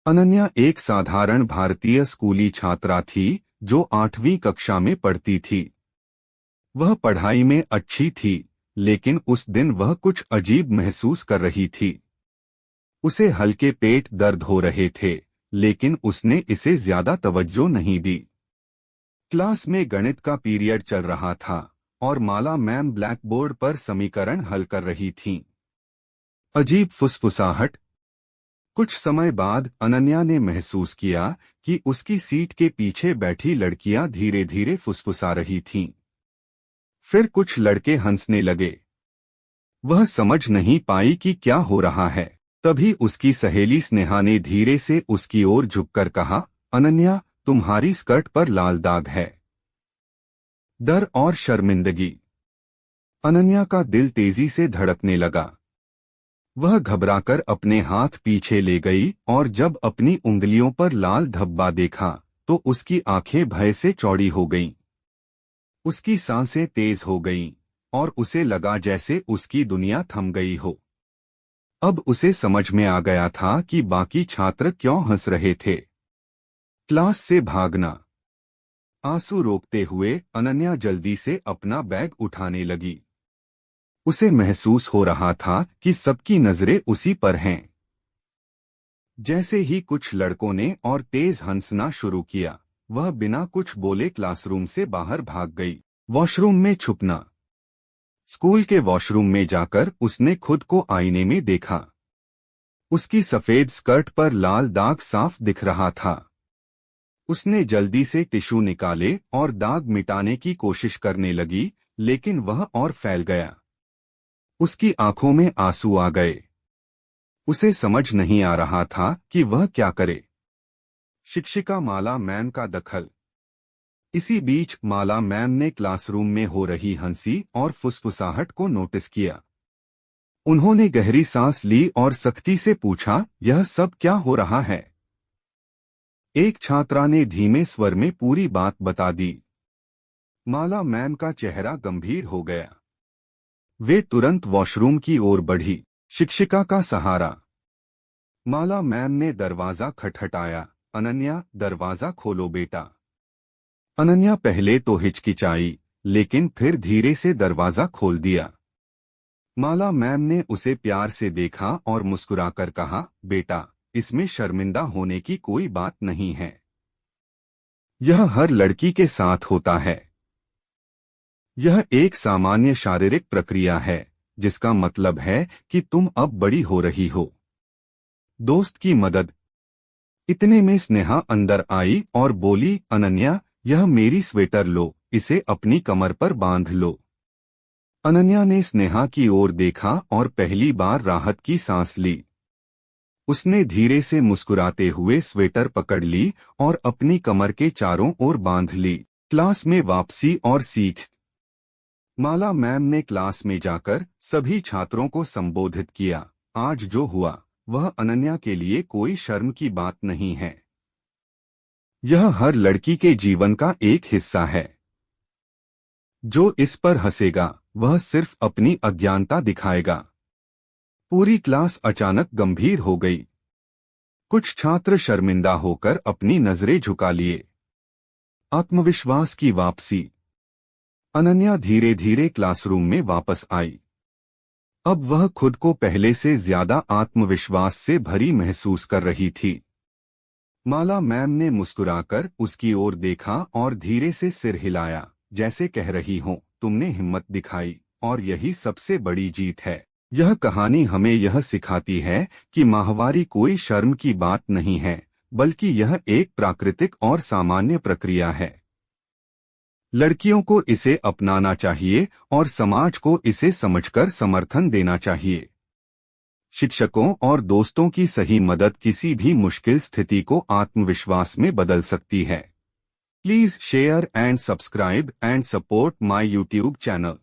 अनन्या एक साधारण भारतीय स्कूली छात्रा थी जो 8वीं कक्षा में पढ़ती थी। वह पढ़ाई में अच्छी थी, लेकिन उस दिन वह कुछ अजीब महसूस कर रही थी। उसे हल्के पेट दर्द हो रहे थे, लेकिन उसने इसे ज्यादा तवज्जो नहीं दी। क्लास में गणित का पीरियड चल रहा था और माला मैम ब्लैक बोर्ड पर समीकरण हल कर रही थीं। अजीब फुसफुसाहट। कुछ समय बाद अनन्या ने महसूस किया कि उसकी सीट के पीछे बैठी लड़कियां धीरे धीरे फुसफुसा रही थीं। फिर कुछ लड़के हंसने लगे। वह समझ नहीं पाई कि क्या हो रहा है। तभी उसकी सहेली स्नेहा ने धीरे से उसकी ओर झुककर कहा, अनन्या, तुम्हारी स्कर्ट पर लाल दाग है। डर और शर्मिंदगी। अनन्या का दिल तेजी से धड़कने लगा। वह घबराकर अपने हाथ पीछे ले गई और जब अपनी उंगलियों पर लाल धब्बा देखा तो उसकी आंखें भय से चौड़ी हो गईं। उसकी सांसें तेज हो गईं और उसे लगा जैसे उसकी दुनिया थम गई हो। अब उसे समझ में आ गया था कि बाकी छात्र क्यों हंस रहे थे। क्लास से भागना। आंसू रोकते हुए अनन्या जल्दी से अपना बैग उठाने लगी। उसे महसूस हो रहा था कि सबकी नजरें उसी पर हैं। जैसे ही कुछ लड़कों ने और तेज हंसना शुरू किया, वह बिना कुछ बोले क्लासरूम से बाहर भाग गई। वॉशरूम में छुपना। स्कूल के वॉशरूम में जाकर उसने खुद को आईने में देखा। उसकी सफेद स्कर्ट पर लाल दाग साफ दिख रहा था। उसने जल्दी से टिश्यू निकाले और दाग मिटाने की कोशिश करने लगी, लेकिन वह और फैल गया। उसकी आंखों में आंसू आ गए। उसे समझ नहीं आ रहा था कि वह क्या करे। शिक्षिका माला मैम का दखल। इसी बीच माला मैम ने क्लासरूम में हो रही हंसी और फुसफुसाहट को नोटिस किया। उन्होंने गहरी सांस ली और सख्ती से पूछा, यह सब क्या हो रहा है? एक छात्रा ने धीमे स्वर में पूरी बात बता दी। माला मैम का चेहरा गंभीर हो गया। वे तुरंत वॉशरूम की ओर बढ़ी। शिक्षिका का सहारा। माला मैम ने दरवाजा खटखटाया। अनन्या, दरवाजा खोलो बेटा। अनन्या पहले तो हिचकिचाई, लेकिन फिर धीरे से दरवाजा खोल दिया। माला मैम ने उसे प्यार से देखा और मुस्कुराकर कहा, बेटा, इसमें शर्मिंदा होने की कोई बात नहीं है। यह हर लड़की के साथ होता है। यह एक सामान्य शारीरिक प्रक्रिया है, जिसका मतलब है कि तुम अब बड़ी हो रही हो। दोस्त की मदद। इतने में स्नेहा अंदर आई और बोली, अनन्या, यह मेरी स्वेटर लो, इसे अपनी कमर पर बांध लो। अनन्या ने स्नेहा की ओर देखा और पहली बार राहत की सांस ली। उसने धीरे से मुस्कुराते हुए स्वेटर पकड़ ली और अपनी कमर के चारों ओर बांध ली। क्लास में वापसी और सीख। माला मैम ने क्लास में जाकर सभी छात्रों को संबोधित किया, आज जो हुआ वह अनन्या के लिए कोई शर्म की बात नहीं है। यह हर लड़की के जीवन का एक हिस्सा है। जो इस पर हंसेगा वह सिर्फ अपनी अज्ञानता दिखाएगा। पूरी क्लास अचानक गंभीर हो गई। कुछ छात्र शर्मिंदा होकर अपनी नजरें झुका लिए। आत्मविश्वास की वापसी। अनन्या धीरे धीरे क्लासरूम में वापस आई। अब वह खुद को पहले से ज्यादा आत्मविश्वास से भरी महसूस कर रही थी। माला मैम ने मुस्कुराकर उसकी ओर देखा और धीरे से सिर हिलाया, जैसे कह रही हो, तुमने हिम्मत दिखाई और यही सबसे बड़ी जीत है। यह कहानी हमें यह सिखाती है कि माहवारी कोई शर्म की बात नहीं है, बल्कि यह एक प्राकृतिक और सामान्य प्रक्रिया है। लड़कियों को इसे अपनाना चाहिए और समाज को इसे समझकर समर्थन देना चाहिए। शिक्षकों और दोस्तों की सही मदद किसी भी मुश्किल स्थिति को आत्मविश्वास में बदल सकती है। Please share and subscribe and support my YouTube channel.